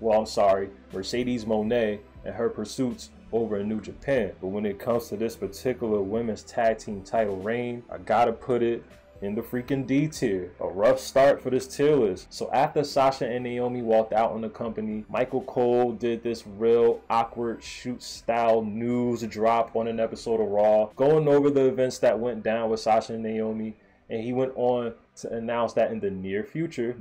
well, I'm sorry, Mercedes Moné and her pursuits over in New Japan. But when it comes to this particular women's tag team title reign, I gotta put it in the freaking D tier. A rough start for this tier list. So after Sasha and Naomi walked out on the company, Michael Cole did this real awkward shoot style news drop on an episode of Raw, going over the events that went down with Sasha and Naomi. And he went on to announce that in the near future,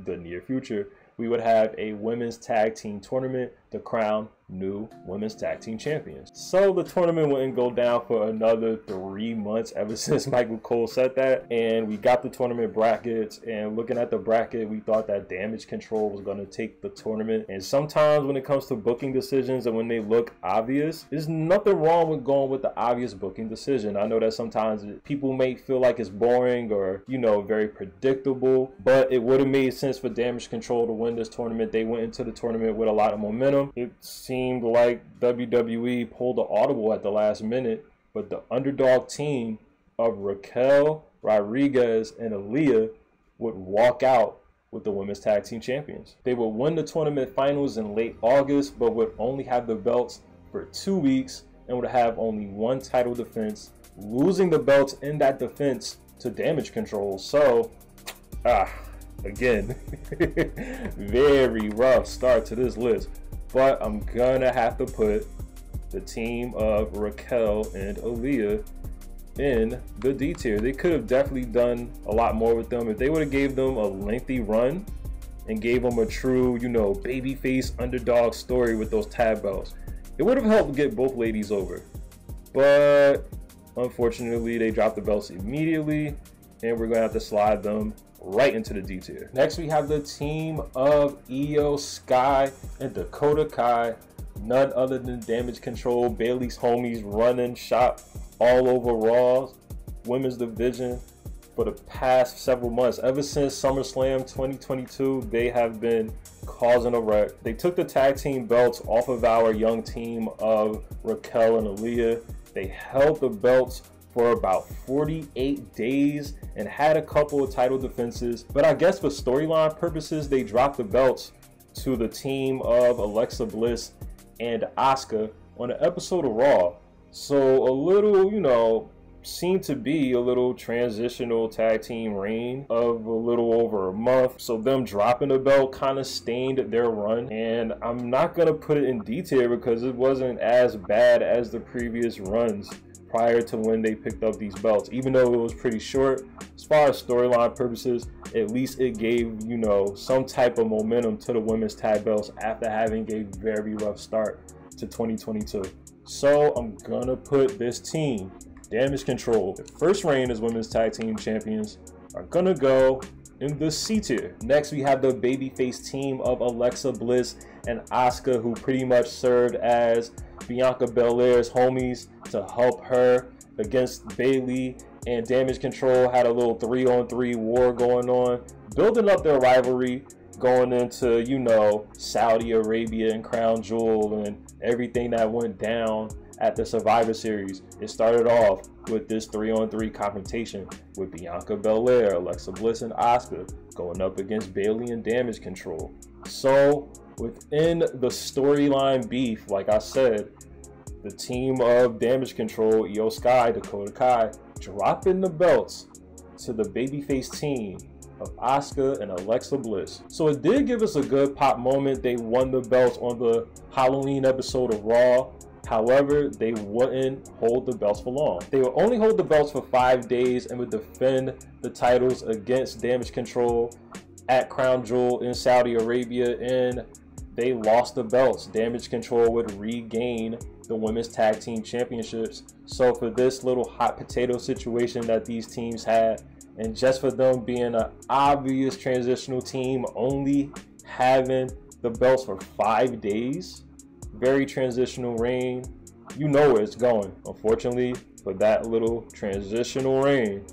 we would have a women's tag team tournament to crown new women's tag team champions. So the tournament wouldn't go down for another 3 months ever since Michael Cole said that. And we got the tournament brackets, and looking at the bracket, we thought that Damage Control was going to take the tournament. And sometimes when it comes to booking decisions and when they look obvious, there's nothing wrong with going with the obvious booking decision. I know that sometimes people may feel like it's boring or, you know, very predictable, but it would have made sense for Damage Control to win this tournament. They went into the tournament with a lot of momentum. It seemed like WWE pulled an audible at the last minute, but the underdog team of Raquel, Rodriguez, and Aaliyah would walk out with the women's tag team champions. They would win the tournament finals in late August, but would only have the belts for 2 weeks and would have only one title defense, losing the belts in that defense to Damage Control. So, again, very rough start to this list. But I'm gonna have to put the team of Raquel and Aaliyah in the D tier. They could have definitely done a lot more with them. If they would have gave them a lengthy run and gave them a true, you know, babyface underdog story with those tag belts, it would have helped get both ladies over. But unfortunately, they dropped the belts immediately, and we're gonna have to slide them right into the D tier. Next, we have the team of Io Sky and Dakota Kai, none other than Damage Control, Bailey's homies, running shop all over Raw's women's division for the past several months. Ever since SummerSlam 2022, they have been causing a wreck. They took the tag team belts off of our young team of Raquel and Aaliyah. They held the belts for about 48 days and had a couple of title defenses, but I guess for storyline purposes, they dropped the belts to the team of Alexa Bliss and Asuka on an episode of Raw. So a little, you know, seemed to be a little transitional tag team reign of a little over a month. So them dropping the belt kind of stained their run, and I'm not gonna put it in detail because it wasn't as bad as the previous runs prior to when they picked up these belts. Even though it was pretty short, as far as storyline purposes, at least it gave, you know, some type of momentum to the women's tag belts after having a very rough start to 2022. So I'm gonna put this team, Damage Control, the first reign as women's tag team champions, are gonna go in the C tier. Next, we have the babyface team of Alexa Bliss and Asuka, who pretty much served as Bianca Belair's homies to help her against Bayley, and Damage Control had a little 3-on-3 war going on, building up their rivalry going into, you know, Saudi Arabia and Crown Jewel and everything that went down at the Survivor Series. It started off with this 3-on-3 confrontation with Bianca Belair, Alexa Bliss, and Asuka going up against Bayley and Damage Control. So within the storyline beef, like I said, the team of Damage Control, Io Sky, Dakota Kai, dropping the belts to the babyface team of Asuka and Alexa Bliss. So it did give us a good pop moment. They won the belts on the Halloween episode of Raw. However, they wouldn't hold the belts for long. They would only hold the belts for 5 days and would defend the titles against Damage Control at Crown Jewel in Saudi Arabia, and they lost the belts. Damage Control would regain the women's tag team championships. So for this little hot potato situation that these teams had, and just for them being an obvious transitional team, only having the belts for 5 days, very transitional reign, you know where it's going. Unfortunately, for that little transitional reign,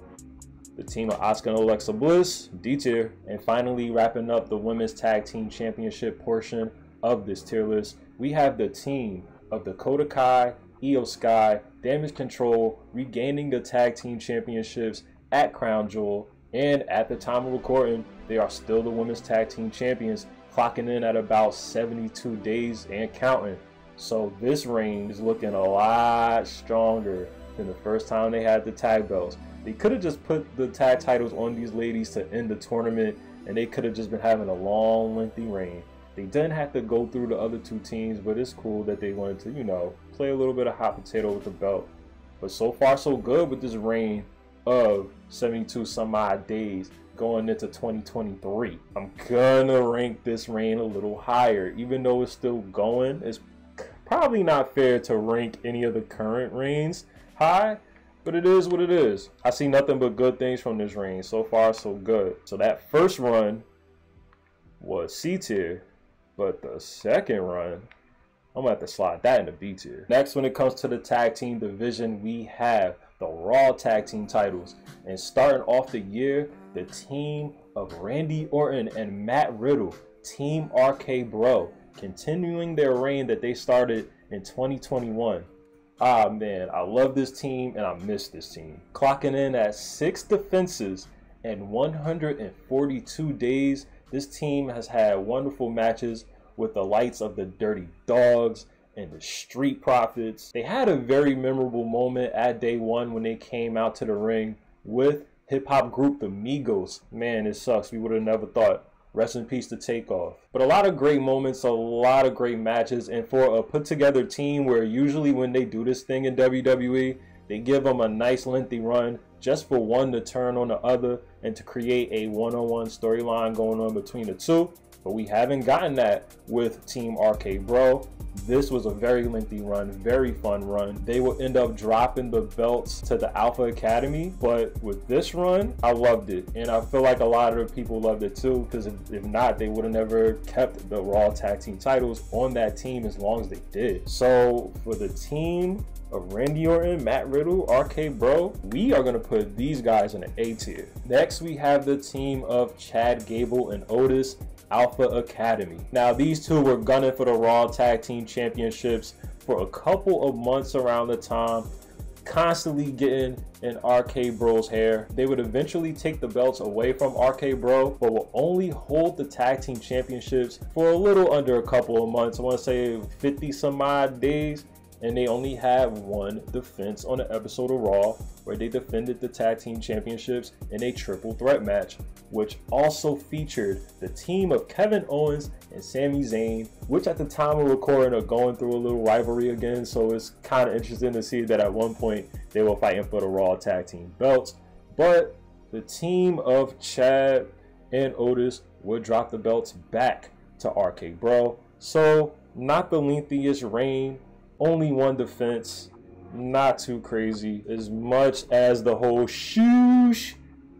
the team of Asuka and Alexa Bliss, D tier. And finally, wrapping up the women's tag team championship portion of this tier list, we have the team of Dakota Kai, Io Sky, Damage Control, regaining the tag team championships at Crown Jewel, and at the time of recording, they are still the women's tag team champions, clocking in at about 72 days and counting. So this reign is looking a lot stronger than the first time they had the tag belts. They could have just put the tag titles on these ladies to end the tournament, and they could have just been having a long, lengthy reign. They didn't have to go through the other two teams, but it's cool that they wanted to, you know, play a little bit of hot potato with the belt. But so far so good with this reign of 72 some odd days going into 2023. I'm gonna rank this reign a little higher. Even though it's still going, it's probably not fair to rank any of the current reigns high, but it is what it is. I see nothing but good things from this reign. So far so good. So that first run was C tier, but the second run, I'm gonna have to slide that into B tier. Next, when it comes to the tag team division, we have the Raw tag team titles. And starting off the year, the team of Randy Orton and Matt Riddle, Team RK Bro, continuing their reign that they started in 2021. Ah man, I love this team and I miss this team. Clocking in at 6 defenses and 142 days, this team has had wonderful matches with the likes of the Dirty Dogs and the Street Profits. They had a very memorable moment at day one when they came out to the ring with hip-hop group the Migos. Man, it sucks. We would have never thought. Rest in peace to Takeoff. But a lot of great moments, a lot of great matches, and for a put-together team where usually when they do this thing in WWE, they give them a nice lengthy run just for one to turn on the other and to create a one-on-one storyline going on between the two. But we haven't gotten that with Team RK Bro. This was a very lengthy run, very fun run. They will end up dropping the belts to the Alpha Academy, but with this run, I loved it. And I feel like a lot of the people loved it too, because if not, they would have never kept the Raw tag team titles on that team as long as they did. So for the team of Randy Orton, Matt Riddle, RK Bro, we are going to put these guys in an A tier. Next, we have the team of Chad Gable and Otis, Alpha Academy. Now, these two were gunning for the Raw Tag Team Championships for a couple of months around the time, constantly getting in RK Bro's hair. They would eventually take the belts away from RK Bro, but will only hold the Tag Team Championships for a little under a couple of months. I want to say 50 some odd days. And they only have one defense on an episode of Raw where they defended the Tag Team Championships in a triple threat match, which also featured the team of Kevin Owens and Sami Zayn, which at the time of recording are going through a little rivalry again. So it's kind of interesting to see that at one point they were fighting for the Raw Tag Team belts. But the team of Chad and Otis would drop the belts back to RK Bro. So not the lengthiest reign. Only one defense, not too crazy. As much as the whole shoosh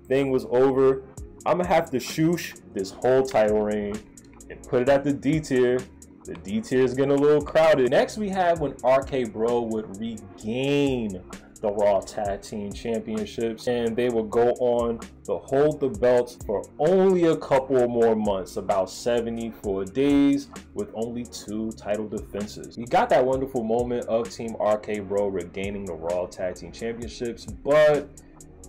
thing was over, I'm gonna have to shoosh this whole title reign and put it at the D tier. The D tier is getting a little crowded. Next, we have when RK Bro would regain the Raw Tag Team Championships, and they would go on to hold the belts for only a couple more months, about 74 days, with only 2 title defenses. We got that wonderful moment of Team RK Bro regaining the Raw Tag Team Championships, but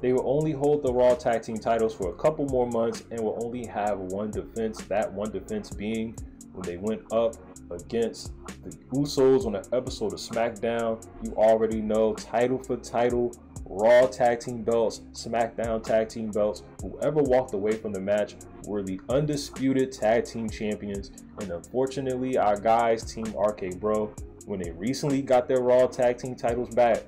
they will only hold the Raw Tag Team titles for a couple more months and will only have one defense, that one defense being when they went up against the Usos on an episode of SmackDown. You already know, title for title, Raw tag team belts, SmackDown tag team belts. Whoever walked away from the match were the undisputed tag team champions. And unfortunately, our guys, Team RK Bro, when they recently got their Raw tag team titles back,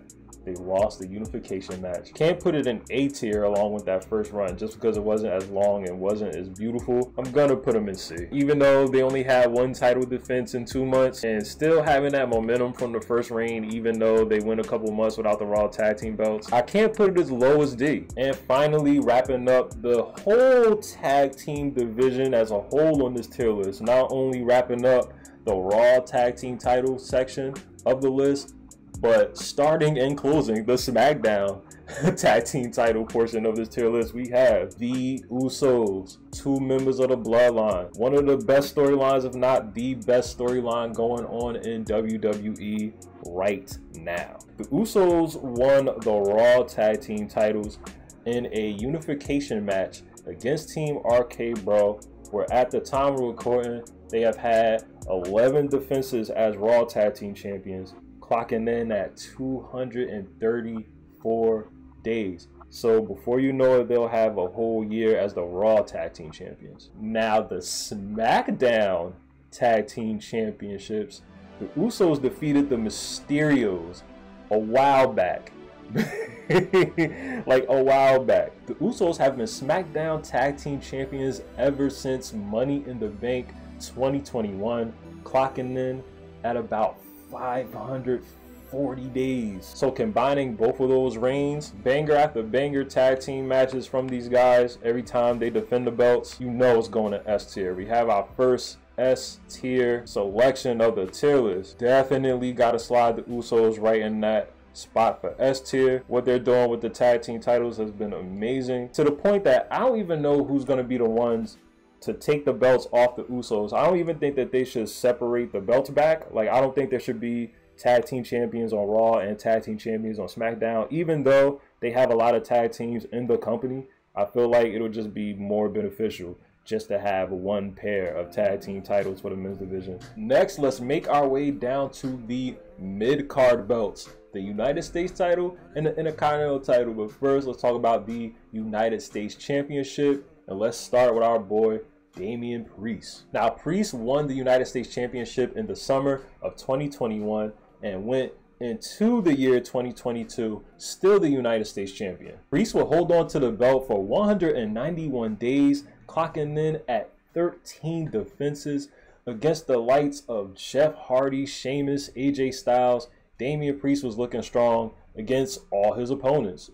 they lost the unification match. Can't put it in A tier along with that first run just because it wasn't as long and wasn't as beautiful. I'm gonna put them in C. Even though they only had one title defense in 2 months and still having that momentum from the first reign, even though they went a couple months without the Raw tag team belts, I can't put it as low as D. And finally, wrapping up the whole tag team division as a whole on this tier list, not only wrapping up the Raw tag team title section of the list, but starting and closing the SmackDown tag team title portion of this tier list, we have the Usos, 2 members of the Bloodline. One of the best storylines, if not the best storyline going on in WWE right now. The Usos won the Raw tag team titles in a unification match against Team RK Bro where at the time of recording, they have had 11 defenses as Raw Tag Team Champions, clocking in at 234 days. So before you know it, they'll have a whole year as the Raw Tag Team Champions. Now the SmackDown Tag Team Championships, the Usos defeated the Mysterios a while back. Like a while back. The Usos have been SmackDown Tag Team Champions ever since Money in the Bank 2021, clocking in at about 540 days. So combining both of those reigns, banger after banger tag team matches from these guys, every time they defend the belts, you know it's going to S tier. We have our first S tier selection of the tier list. Definitely got to slide the Usos right in that spot for S tier. What they're doing with the tag team titles has been amazing, to the point that I don't even know who's going to be the ones to take the belts off the Usos. I don't even think that they should separate the belts back. Like, I don't think there should be tag team champions on Raw and tag team champions on SmackDown. Even though they have a lot of tag teams in the company, I feel like it'll just be more beneficial just to have one pair of tag team titles for the men's division. Next, let's make our way down to the mid-card belts, the United States title and the Intercontinental title. But first, let's talk about the United States Championship, and let's start with our boy Damian Priest. Now, Priest won the United States Championship in the summer of 2021 and went into the year 2022 still the United States champion. Priest will hold on to the belt for 191 days, clocking in at 13 defenses against the likes of Jeff Hardy, Sheamus, AJ Styles. Damian Priest was looking strong against all his opponents.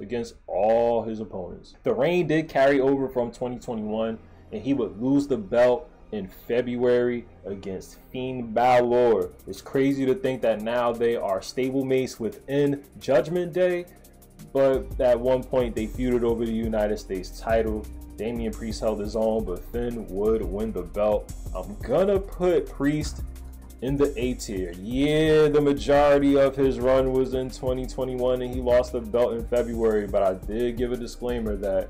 The reign did carry over from 2021, and he would lose the belt in February against Fiend Balor. It's crazy to think that now they are stablemates within Judgment Day, but at one point they feuded over the United States title. Damian Priest held his own, but Finn would win the belt. I'm gonna put Priest in the A tier. Yeah, the majority of his run was in 2021 and he lost the belt in February, but I did give a disclaimer that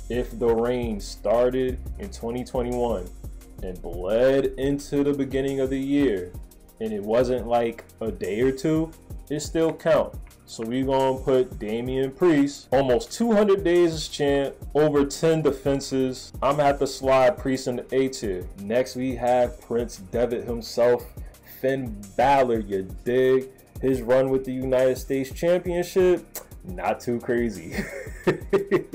if the reign started in 2021 and bled into the beginning of the year and it wasn't like a day or two, it still count. So we gonna put Damian Priest, almost 200 days as champ, over 10 defenses. I'm gonna have to slide Priest in the A tier. Next we have Prince Devitt himself, Finn Balor, you dig? His run with the United States Championship, not too crazy.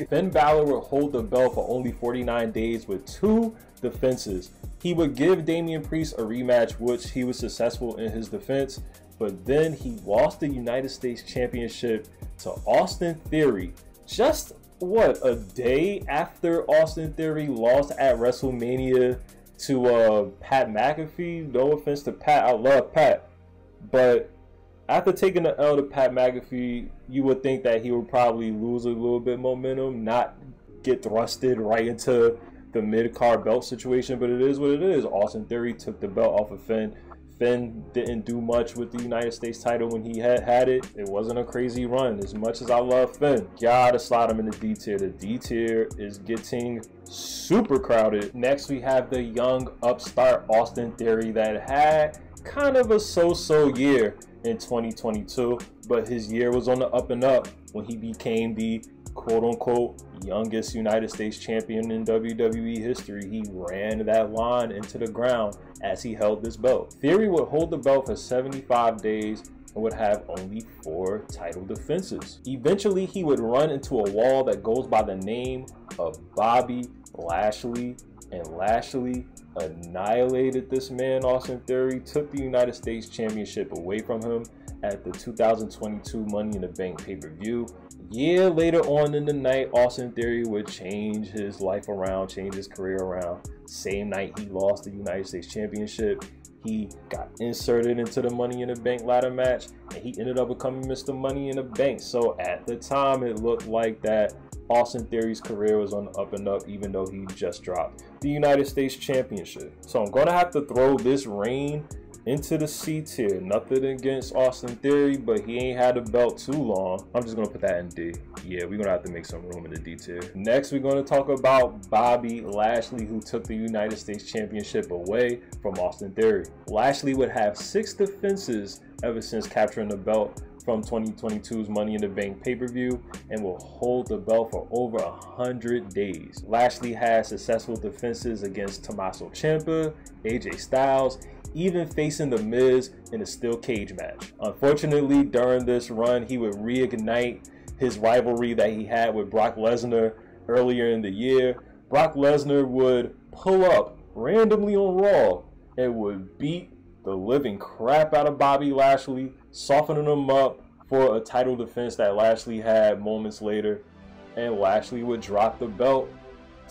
Finn Balor will hold the belt for only 49 days with 2 defenses. He would give Damian Priest a rematch, which he was successful in his defense, but then he lost the United States Championship to Austin Theory. Just, what, a day after Austin Theory lost at WrestleMania to Pat McAfee? No offense to Pat, I love Pat, but after taking the L to Pat McAfee, you would think that he would probably lose a little bit momentum, not get thrusted right into the mid-card belt situation, but it is what it is. Austin Theory took the belt off of Finn. Finn didn't do much with the United States title when he had it. It wasn't a crazy run. As much as I love Finn, gotta slide him in the D tier. The D tier is getting super crowded. Next, we have the young upstart Austin Theory that had kind of a so-so year in 2022, but his year was on the up and up when he became the quote-unquote youngest United States champion in WWE history. He ran that line into the ground as he held this belt. Theory would hold the belt for 75 days and would have only 4 title defenses. Eventually, he would run into a wall that goes by the name of Bobby Lashley, and Lashley annihilated this man. Austin Theory took the United States Championship away from him at the 2022 Money in the Bank pay-per-view. Yeah, later on in the night, Austin Theory would change his life around, change his career around. Same night he lost the United States Championship, he got inserted into the Money in the Bank ladder match, and he ended up becoming Mr. Money in the Bank. So at the time, it looked like that Austin Theory's career was on the up and up, even though he just dropped the United States Championship. So I'm going to have to throw this reign into the C tier. Nothing against Austin Theory, but he ain't had the belt too long. I'm just gonna put that in D. Yeah, we're gonna have to make some room in the D tier. Next, we're gonna talk about Bobby Lashley, who took the United States Championship away from Austin Theory. Lashley would have 6 defenses ever since capturing the belt from 2022's Money in the Bank pay-per-view, and will hold the belt for over 100 days. Lashley had successful defenses against Tommaso Ciampa, AJ Styles, even facing The Miz in a steel cage match. Unfortunately, during this run, he would reignite his rivalry that he had with Brock Lesnar earlier in the year. Brock Lesnar would pull up randomly on Raw and would beat the living crap out of Bobby Lashley, softening him up for a title defense that Lashley had moments later, and Lashley would drop the belt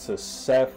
to Seth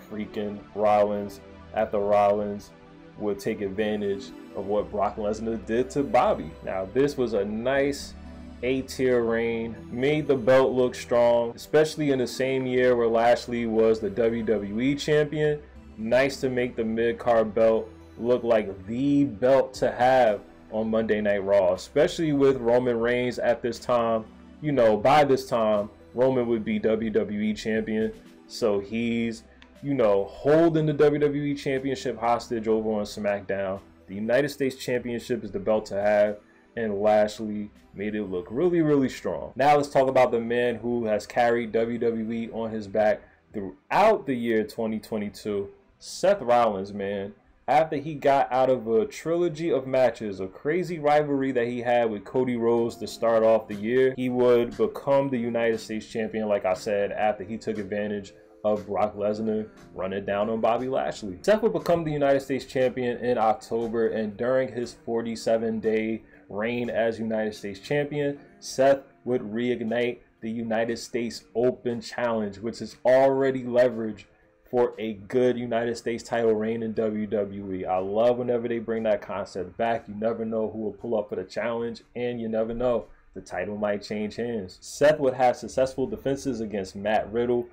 freaking Rollins after Rollins would take advantage of what Brock Lesnar did to Bobby. Now, this was a nice A-tier reign, made the belt look strong, especially in the same year where Lashley was the WWE champion. Nice to make the mid-card belt look like the belt to have on Monday Night Raw, especially with Roman Reigns at this time. You know, by this time, Roman would be WWE champion, so he's, you know, holding the WWE championship hostage over on SmackDown. The United States Championship is the belt to have, and Lashley made it look really, really strong. Now let's talk about the man who has carried WWE on his back throughout the year 2022, Seth Rollins, man. After he got out of a trilogy of matches, a crazy rivalry that he had with Cody Rhodes to start off the year, he would become the United States champion, like I said, after he took advantage of Brock Lesnar running down on Bobby Lashley. Seth would become the United States champion in October, and during his 47-day reign as United States champion, Seth would reignite the United States Open Challenge, which is already leveraged for a good United States title reign in WWE. I love whenever they bring that concept back. You never know who will pull up for the challenge, and you never know, the title might change hands. Seth would have successful defenses against Matt Riddle,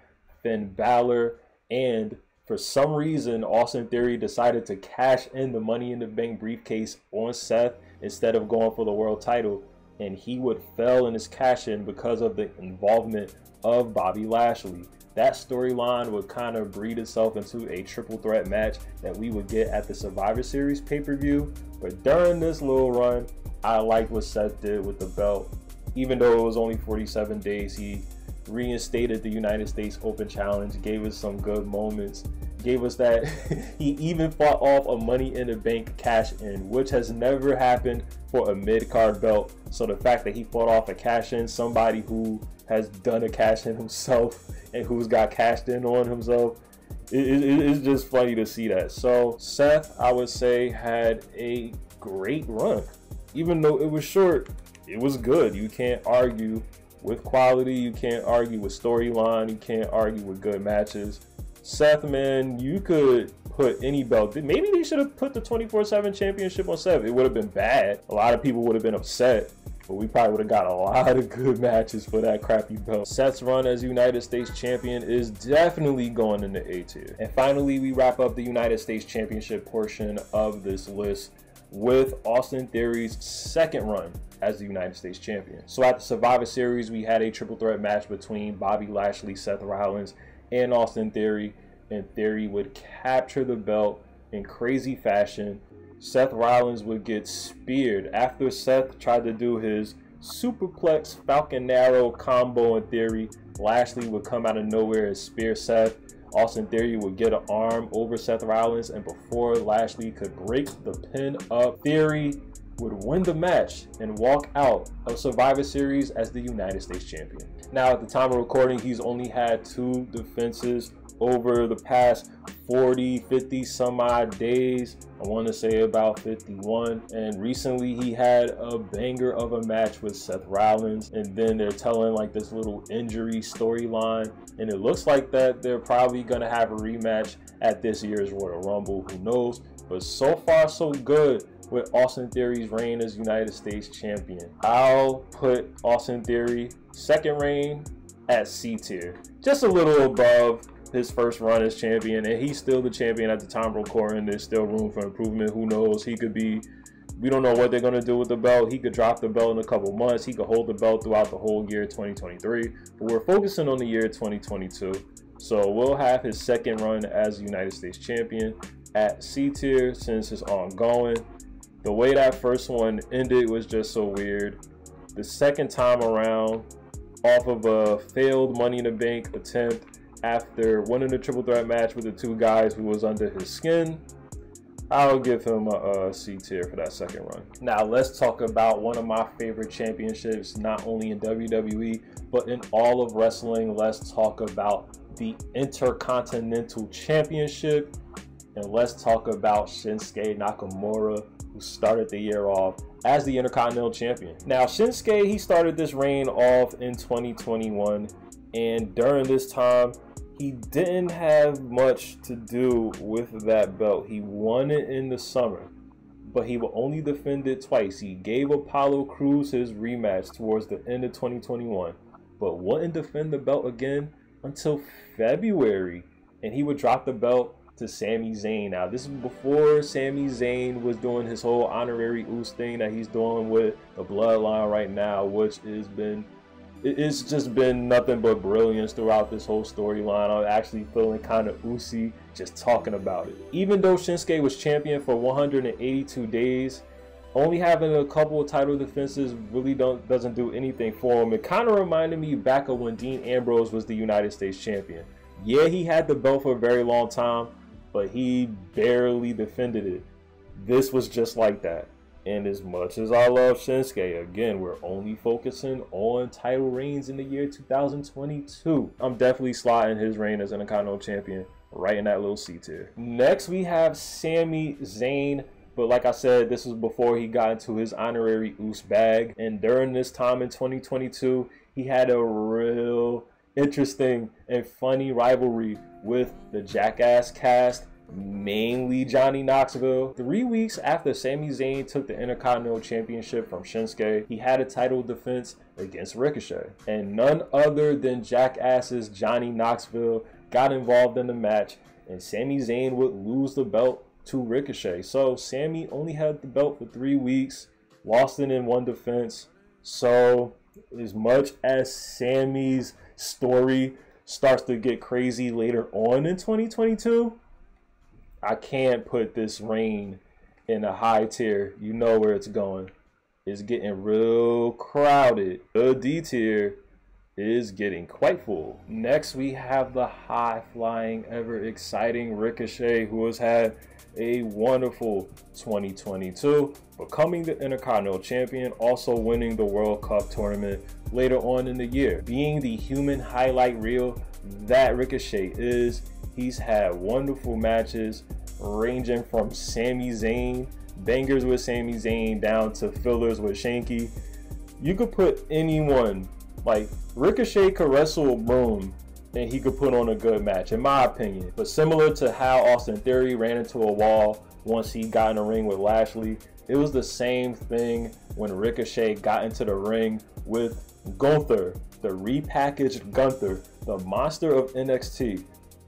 Finn Balor, and for some reason, Austin Theory decided to cash in the Money in the Bank briefcase on Seth instead of going for the world title, and he would fail in his cash-in because of the involvement of Bobby Lashley. That storyline would kind of breed itself into a triple threat match that we would get at the Survivor Series pay-per-view. But during this little run, I liked what Seth did with the belt. Even though it was only 47 days, he reinstated the United States Open Challenge, gave us some good moments, gave us that he even fought off a Money in the Bank cash-in, which has never happened for a mid-card belt. So the fact that he fought off a cash-in, somebody who has done a cash-in himself and who's got cashed in on himself, it's just funny to see that. So Seth, I would say, had a great run. Even though it was short, it was good. You can't argue with quality, you can't argue with storyline, you can't argue with good matches. Seth, man, you could put any belt. Maybe they should have put the 24/7 championship on Seth. It would have been bad. A lot of people would have been upset, but we probably would have got a lot of good matches for that crappy belt. Seth's run as United States champion is definitely going in the A tier. And finally, we wrap up the United States Championship portion of this list with Austin Theory's second run as the United States champion. So at the Survivor Series, we had a triple threat match between Bobby Lashley, Seth Rollins, and Austin Theory, and Theory would capture the belt in crazy fashion. Seth Rollins would get speared after Seth tried to do his superplex Falcon Arrow combo in Theory. Lashley would come out of nowhere and spear Seth. Austin Theory would get an arm over Seth Rollins, and before Lashley could break the pin up, Theory would win the match and walk out of Survivor Series as the United States champion. Now, at the time of recording, he's only had 2 defenses over the past 40, 50 some odd days. I want to say about 51. And recently he had a banger of a match with Seth Rollins, and then they're telling like this little injury storyline, and it looks like that they're probably gonna have a rematch at this year's Royal Rumble. Who knows? But so far so good with Austin Theory's reign as United States champion. I'll put Austin Theory second reign at C tier, just a little above his first run as champion, and he's still the champion at the time of recording. There's still room for improvement. Who knows? He could be, we don't know what they're going to do with the belt. He could drop the belt in a couple months. He could hold the belt throughout the whole year 2023. But we're focusing on the year 2022. So we'll have his second run as United States champion at C tier since it's ongoing. The way that first one ended was just so weird. The second time around, off of a failed Money in the Bank attempt after winning the triple threat match with the two guys who was under his skin, I'll give him a C tier for that second run. Now let's talk about one of my favorite championships, not only in WWE, but in all of wrestling. Let's talk about the Intercontinental Championship, and let's talk about Shinsuke Nakamura, who started the year off as the Intercontinental Champion. Now Shinsuke, he started this reign off in 2021, and during this time, he didn't have much to do with that belt. He won it in the summer, but he will only defend it twice. He gave Apollo Crews his rematch towards the end of 2021, but wouldn't defend the belt again until February, and he would drop the belt to Sami Zayn. Now this is before Sami Zayn was doing his whole honorary Uso thing that he's doing with the Bloodline right now, which has been, it's just been nothing but brilliance throughout this whole storyline. I'm actually feeling kind of oozy just talking about it. Even though Shinsuke was champion for 182 days, only having a couple of title defenses really doesn't do anything for him. It kind of reminded me back of when Dean Ambrose was the United States champion. Yeah, he had the belt for a very long time, but he barely defended it. This was just like that. And as much as I love Shinsuke, again, we're only focusing on title reigns in the year 2022. I'm definitely slotting his reign as Intercontinental Champion right in that little C tier. Next, we have Sami Zayn. But like I said, this was before he got into his honorary Uso bag. And during this time in 2022, he had a real interesting and funny rivalry with the Jackass cast, mainly Johnny Knoxville. 3 weeks after Sami Zayn took the Intercontinental Championship from Shinsuke, he had a title defense against Ricochet. And none other than Jackass's Johnny Knoxville got involved in the match, and Sami Zayn would lose the belt to Ricochet. So Sami only had the belt for 3 weeks, lost it in one defense. So as much as Sami's story starts to get crazy later on in 2022, I can't put this reign in a high tier. You know where it's going. It's getting real crowded. The D tier is getting quite full. Next, we have the high-flying, ever-exciting Ricochet, who has had a wonderful 2022, becoming the Intercontinental Champion, also winning the World Cup tournament later on in the year. Being the human highlight reel that Ricochet is, he's had wonderful matches ranging from Sami Zayn, bangers with Sami Zayn, down to fillers with Shanky. You could put anyone, like Ricochet could wrestle a broom and he could put on a good match, in my opinion. But similar to how Austin Theory ran into a wall once he got in the ring with Lashley, it was the same thing when Ricochet got into the ring with Gunther, the repackaged Gunther, the monster of NXT.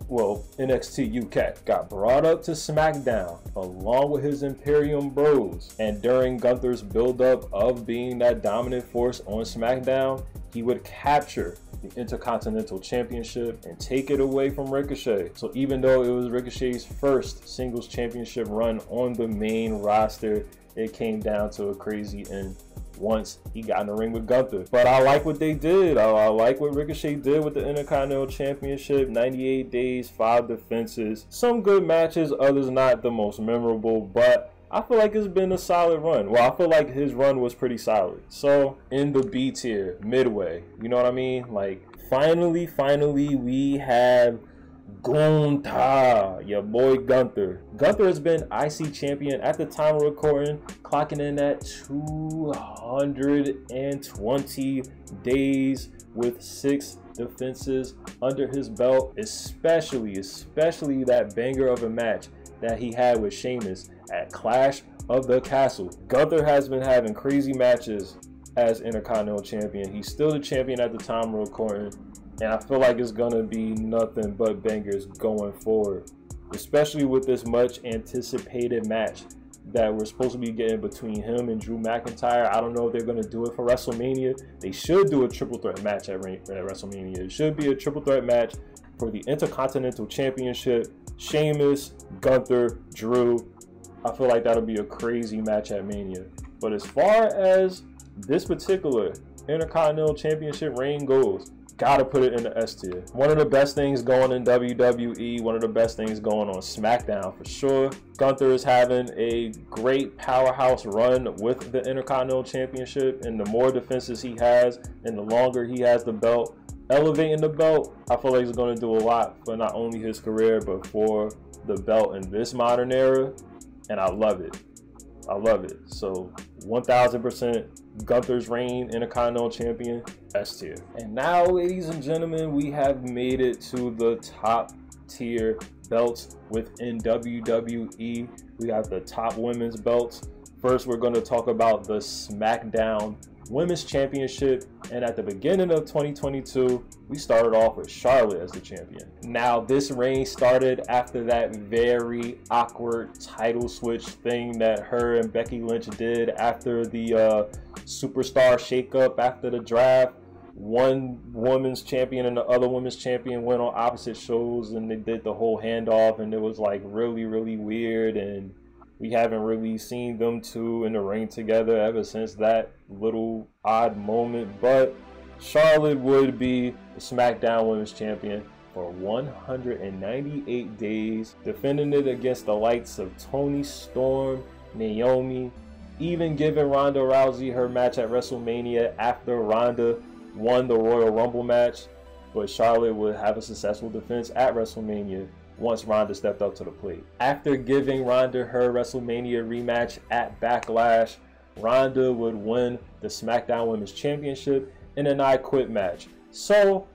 Well, NXT UK, got brought up to SmackDown along with his Imperium Bros. And during Gunther's buildup of being that dominant force on SmackDown, he would capture the Intercontinental Championship and take it away from Ricochet. So even though it was Ricochet's first singles championship run on the main roster, it came down to a crazy end once he got in the ring with Gunther. But I like what they did. I like what Ricochet did with the Intercontinental Championship. 98 days, 5 defenses. Some good matches, others not the most memorable, but I feel like it's been a solid run. Well, I feel like his run was pretty solid. So in the B tier, midway, you know what I mean? Like, finally, we have Gunther, your boy Gunther. Gunther has been IC champion at the time of recording, clocking in at 220 days with 6 defenses under his belt, especially that banger of a match that he had with Sheamus at Clash of the Castle. Gunther has been having crazy matches as Intercontinental Champion. He's still the champion at the time of recording. And I feel like it's gonna be nothing but bangers going forward, especially with this much anticipated match that we're supposed to be getting between him and Drew McIntyre. I don't know if they're going to do it for WrestleMania. They should do a triple threat match at WrestleMania. It should be a triple threat match for the Intercontinental Championship. Sheamus, Gunther, Drew. I feel like that'll be a crazy match at Mania. But as far as this particular Intercontinental Championship reign goes, gotta put it in the S tier. One of the best things going in WWE, one of the best things going on SmackDown for sure. Gunther is having a great powerhouse run with the Intercontinental Championship, and the more defenses he has and the longer he has the belt, elevating the belt, I feel like he's going to do a lot for not only his career but for the belt in this modern era, and I love it. I love it. So 1000% Gunther's reign, Intercontinental Champion, S tier. And now, ladies and gentlemen, we have made it to the top tier belts within WWE. We have the top women's belts. First, we're going to talk about the SmackDown Women's Championship, and at the beginning of 2022 we started off with Charlotte as the champion. Now this reign started after that very awkward title switch thing that her and Becky Lynch did after the superstar shakeup after the draft. One women's champion and the other women's champion went on opposite shows, and they did the whole handoff, and it was like really weird, and we haven't really seen them two in the ring together ever since that little odd moment. But Charlotte would be the SmackDown Women's Champion for 198 days, defending it against the likes of Toni Storm, Naomi, even giving Ronda Rousey her match at WrestleMania after Ronda won the Royal Rumble match. But Charlotte would have a successful defense at WrestleMania once Ronda stepped up to the plate. After giving Ronda her WrestleMania rematch at Backlash, Ronda would win the SmackDown Women's Championship in an I Quit match. So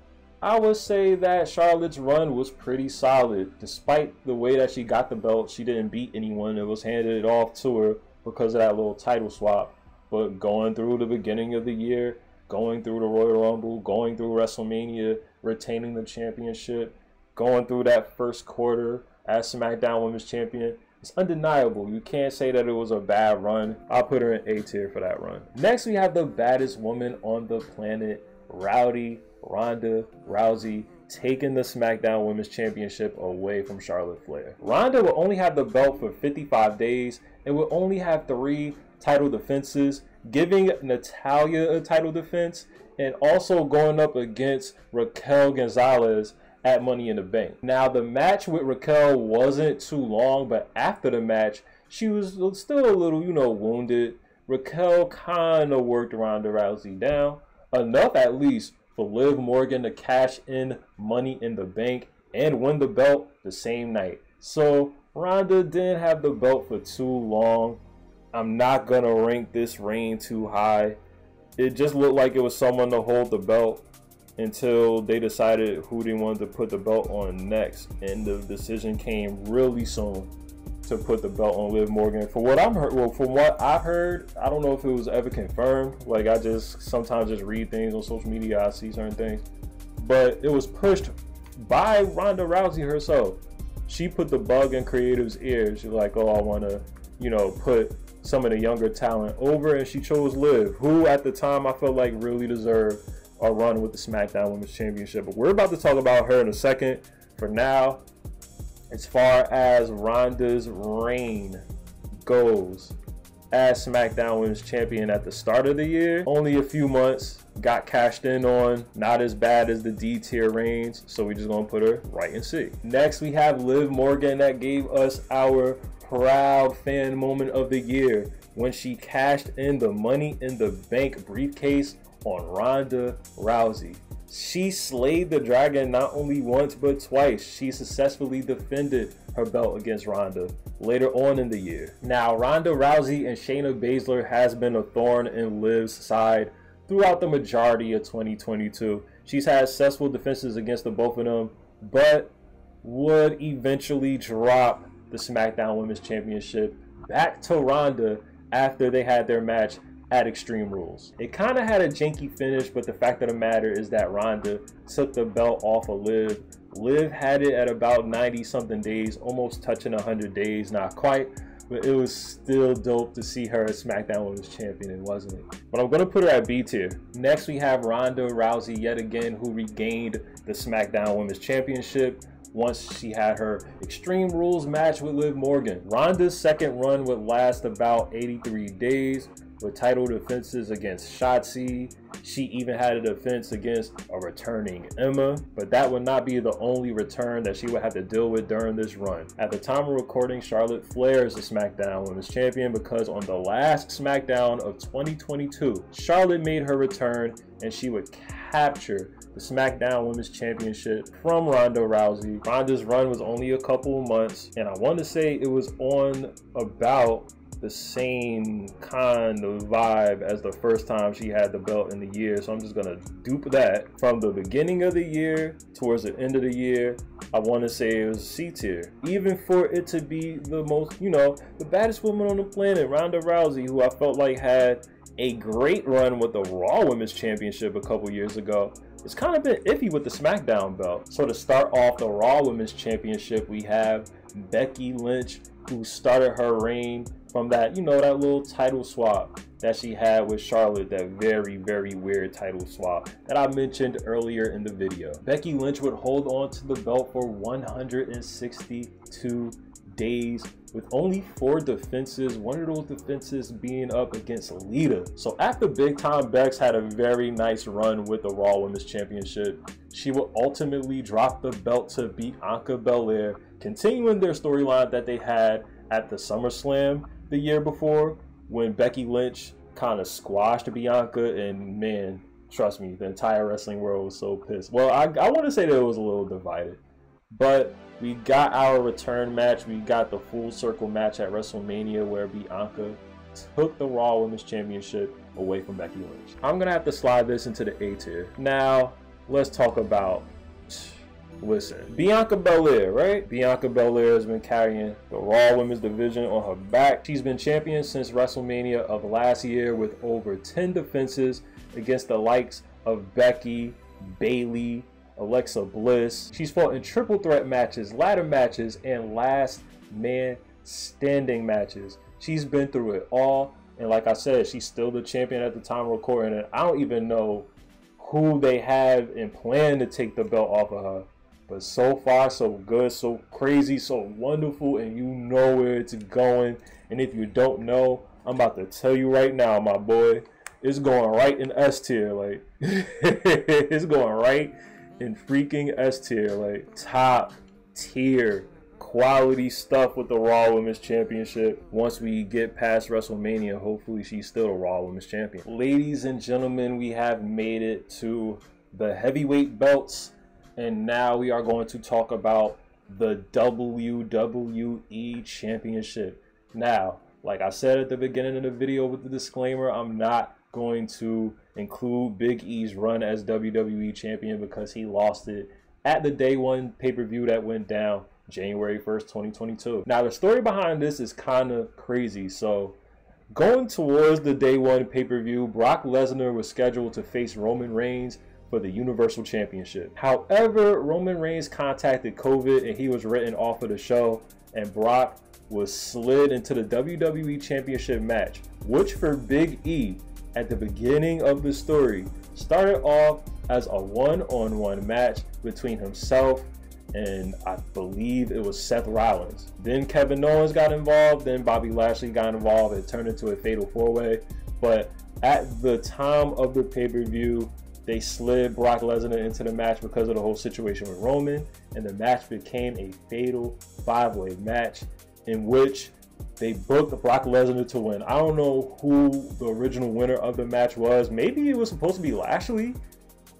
I would say that Charlotte's run was pretty solid. Despite the way that she got the belt, she didn't beat anyone. It was handed off to her because of that little title swap. But going through the beginning of the year, going through the Royal Rumble, going through WrestleMania, retaining the championship, going through that first quarter as SmackDown Women's Champion, it's undeniable. You can't say that it was a bad run. I'll put her in A tier for that run. Next, we have the baddest woman on the planet, Ronda Rousey, taking the SmackDown Women's Championship away from Charlotte Flair. Ronda will only have the belt for 55 days and will only have 3 title defenses, giving Natalya a title defense and also going up against Raquel Gonzalez at Money in the Bank. Now the match with Raquel wasn't too long, but after the match she was still a little, wounded. Raquel kind of worked Ronda Rousey down enough, at least, for Liv Morgan to cash in Money in the Bank and win the belt the same night. So Ronda didn't have the belt for too long. I'm not gonna rank this reign too high. It just looked like it was someone to hold the belt until they decided who they wanted to put the belt on next, and the decision came really soon to put the belt on Liv Morgan. From what I've heard, I don't know if it was ever confirmed. Like, I just sometimes just read things on social media, I see certain things, but it was pushed by Ronda Rousey herself. She put the bug in creative's ear. She's like, oh, I want to, put some of the younger talent over, and she chose Liv, who at the time I felt like really deserved a run with the SmackDown Women's Championship. But we're about to talk about her in a second. For now, as far as Ronda's reign goes as SmackDown Women's Champion at the start of the year, only a few months, got cashed in on, not as bad as the D tier reigns, so we're just gonna put her right in C. Next, we have Liv Morgan, that gave us our proud fan moment of the year when she cashed in the Money in the Bank briefcase on Ronda Rousey. She slayed the dragon not only once but twice. She successfully defended her belt against Ronda later on in the year. Now, Ronda Rousey and Shayna Baszler has been a thorn in Liv's side throughout the majority of 2022. She's had successful defenses against the both of them, but would eventually drop the SmackDown Women's Championship back to Ronda after they had their match at Extreme Rules. It kind of had a janky finish, but the fact of the matter is that Ronda took the belt off of Liv. Liv had it at about 90 something days, almost touching 100 days, not quite, but it was still dope to see her as SmackDown Women's Champion, wasn't it? But I'm gonna put her at B tier. Next we have Ronda Rousey yet again, who regained the SmackDown Women's Championship once she had her Extreme Rules match with Liv Morgan. Ronda's second run would last about 83 days with title defenses against Shotzi. She even had a defense against a returning Emma, but that would not be the only return that she would have to deal with during this run. At the time of recording, Charlotte Flair is the SmackDown Women's Champion because on the last SmackDown of 2022, Charlotte made her return and she would capture the SmackDown Women's Championship from Ronda Rousey. Ronda's run was only a couple of months, and I want to say it was on about the same kind of vibe as the first time she had the belt in the year, so I'm just gonna dupe that. From the beginning of the year towards the end of the year, I want to say it was C tier. Even for it to be the most, you know, the baddest woman on the planet, Ronda Rousey, who I felt like had a great run with the Raw Women's Championship a couple years ago, it's kind of been iffy with the SmackDown belt. So to start off the Raw Women's Championship, we have Becky Lynch, who started her reign from that, you know, that little title swap that she had with Charlotte, that very, very weird title swap that I mentioned earlier in the video. Becky Lynch would hold on to the belt for 162 days with only 4 defenses, one of those defenses being up against Lita. So after Big Time Bex had a very nice run with the Raw Women's Championship, she would ultimately drop the belt to Bianca Belair, continuing their storyline that they had at the SummerSlam the year before, when Becky Lynch kind of squashed Bianca, and man, trust me, the entire wrestling world was so pissed. Well, I want to say that it was a little divided, but we got our return match. We got the full circle match at WrestleMania where Bianca took the Raw Women's Championship away from Becky Lynch. I'm gonna have to slide this into the A tier. Now let's talk about, listen, Bianca Belair, right? Bianca Belair has been carrying the Raw Women's division on her back. She's been champion since WrestleMania of last year with over 10 defenses against the likes of Becky, Bayley, Alexa Bliss. She's fought in triple threat matches, ladder matches, and last man standing matches. She's been through it all, and like I said, she's still the champion at the time of recording, and I don't even know who they have in plan to take the belt off of her. But so far, so good, so crazy, so wonderful, and you know where it's going. And if you don't know, I'm about to tell you right now, my boy, it's going right in S tier. Like, it's going right in freaking S tier. Like, top tier quality stuff with the Raw Women's Championship. Once we get past WrestleMania, hopefully she's still a Raw Women's Champion. Ladies and gentlemen, we have made it to the heavyweight belts. And now we are going to talk about the WWE Championship. Now, like I said at the beginning of the video with the disclaimer, I'm not going to include Big E's run as WWE Champion because he lost it at the Day 1 pay-per-view that went down January 1st, 2022. Now, the story behind this is kind of crazy. So, going towards the Day 1 pay-per-view, Brock Lesnar was scheduled to face Roman Reigns for the Universal Championship. However, Roman Reigns contacted COVID and he was written off of the show, and Brock was slid into the WWE Championship match, which for Big E at the beginning of the story started off as a one-on-one match between himself and I believe it was Seth Rollins. Then Kevin Owens got involved, then Bobby Lashley got involved. It turned into a fatal 4-way, but at the time of the pay-per-view, they slid Brock Lesnar into the match because of the whole situation with Roman, and the match became a fatal 5-way match in which they booked Brock Lesnar to win. I don't know who the original winner of the match was. Maybe it was supposed to be Lashley,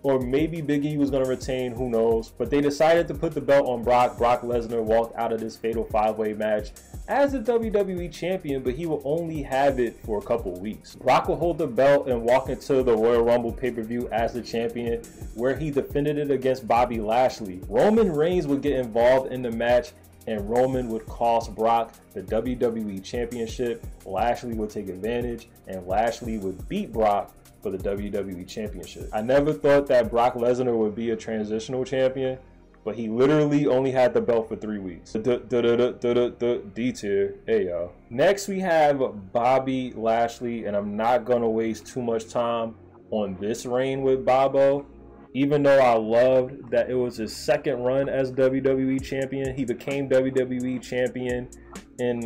or maybe Big E was going to retain, who knows. But they decided to put the belt on Brock. Brock Lesnar walked out of this fatal 5-way match as the WWE Champion, but he will only have it for a couple weeks. Brock will hold the belt and walk into the Royal Rumble pay-per-view as the champion, where he defended it against Bobby Lashley. Roman Reigns would get involved in the match, and Roman would cost Brock the WWE Championship. Lashley would take advantage, and Lashley would beat Brock for the WWE Championship. I never thought that Brock Lesnar would be a transitional champion, but he literally only had the belt for 3 weeks. D tier. Hey, y'all. Next, we have Bobby Lashley, and I'm not gonna waste too much time on this reign with Bobo. Even though I loved that it was his second run as WWE champion, he became WWE champion in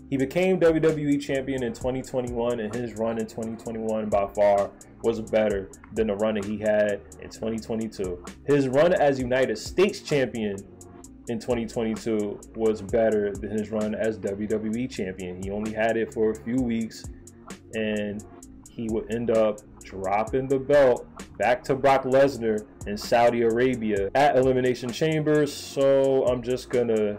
He became WWE champion in 2021, and his run in 2021 by far was better than the run that he had in 2022. His run as United States champion in 2022 was better than his run as WWE champion. He only had it for a few weeks, and he would end up dropping the belt back to Brock Lesnar in Saudi Arabia at Elimination Chamber. So I'm just gonna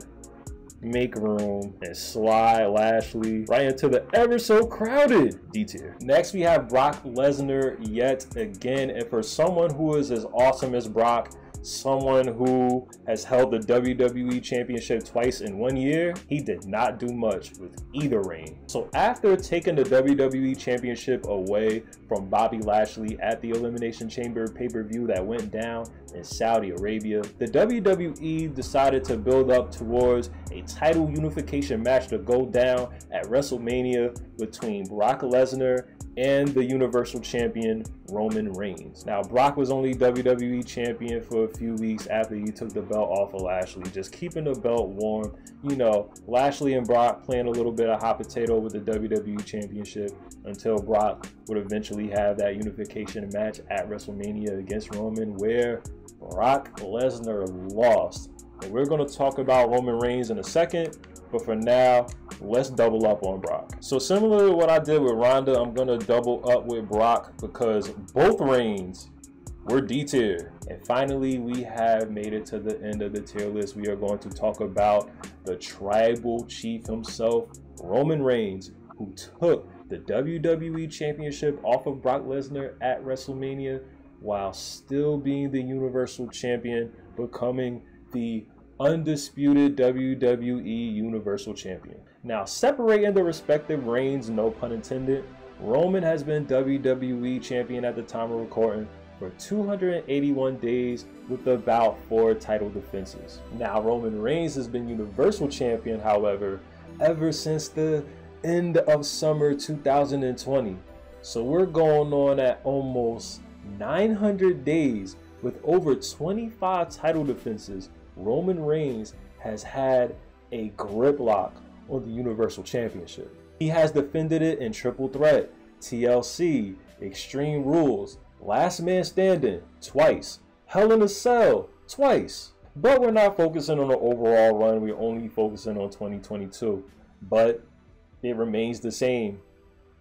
make room and slide Lashley right into the ever so crowded D tier. Next, we have Brock Lesnar yet again, and for someone who is as awesome as Brock, someone who has held the WWE Championship twice in 1 year, he did not do much with either reign. So after taking the WWE Championship away from Bobby Lashley at the Elimination Chamber pay-per-view that went down in Saudi Arabia, the WWE decided to build up towards a title unification match to go down at WrestleMania between Brock Lesnar and the Universal Champion Roman Reigns. Now, Brock was only WWE Champion for a few weeks after he took the belt off of Lashley, just keeping the belt warm. You know, Lashley and Brock playing a little bit of hot potato with the WWE Championship until Brock would eventually have that unification match at WrestleMania against Roman, where Brock Lesnar lost. And we're going to talk about Roman Reigns in a second, but for now, let's double up on Brock. So similar to what I did with Ronda, I'm going to double up with Brock because both reigns were D tier. And finally, we have made it to the end of the tier list. We are going to talk about the tribal chief himself, Roman Reigns, who took the WWE Championship off of Brock Lesnar at WrestleMania while still being the Universal Champion, becoming the undisputed WWE Universal Champion. Now, separating the respective reigns, no pun intended, Roman has been WWE Champion at the time of recording for 281 days with about 4 title defenses. Now, Roman Reigns has been Universal Champion, however, ever since the end of summer 2020. So we're going on at almost 900 days with over 25 title defenses. Roman Reigns has had a grip lock on the Universal Championship. He has defended it in Triple Threat, TLC, Extreme Rules, Last Man Standing twice, Hell in a Cell twice. But we're not focusing on the overall run, we're only focusing on 2022. But it remains the same.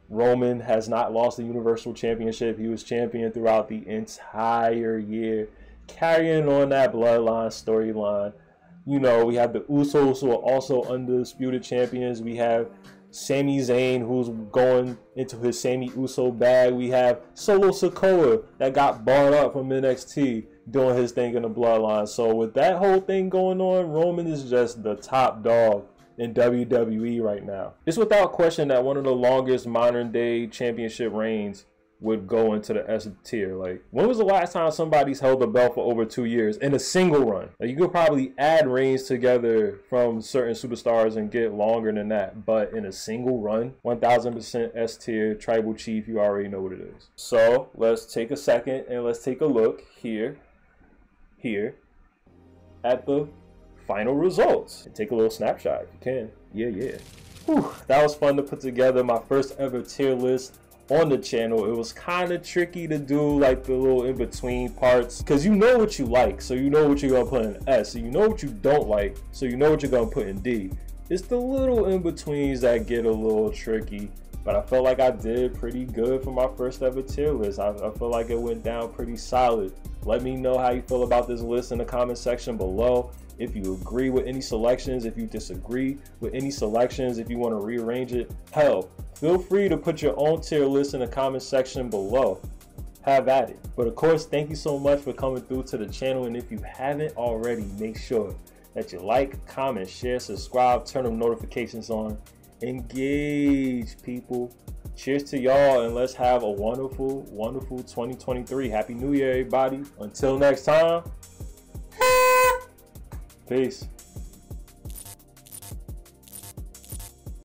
Roman has not lost the Universal Championship. He was champion throughout the entire year, carrying on that bloodline storyline. You know, we have the Usos, who are also undisputed champions. We have Sami Zayn, who's going into his Sami Uso bag. We have Solo Sikoa that got bought up from NXT, doing his thing in the bloodline. So with that whole thing going on, Roman is just the top dog in WWE right now. It's without question that one of the longest modern day championship reigns would go into the S tier. Like, when was the last time somebody's held the belt for over 2 years in a single run? Like, you could probably add reigns together from certain superstars and get longer than that, but in a single run, 1000% S tier, tribal chief, you already know what it is. So let's take a second and let's take a look here at the final results and take a little snapshot if you can. Yeah. Whew, that was fun to put together. My first ever tier list on the channel. It was kind of tricky to do, like the little in-between parts, because you know what you like, so you know what you're gonna put in S, so you know what you don't like, so you know what you're gonna put in D. It's the little in-betweens that get a little tricky, but I felt like I did pretty good for my first ever tier list. I feel like it went down pretty solid. Let me know how you feel about this list in the comment section below. If you agree with any selections, if you disagree with any selections, if you want to rearrange it, hell, feel free to put your own tier list in the comment section below. have at it. But of course, thank you so much for coming through to the channel. And if you haven't already, make sure that you like, comment, share, subscribe, turn them notifications on. Engage, people. Cheers to y'all, and let's have a wonderful, wonderful 2023. Happy New Year, everybody. Until next time. Peace.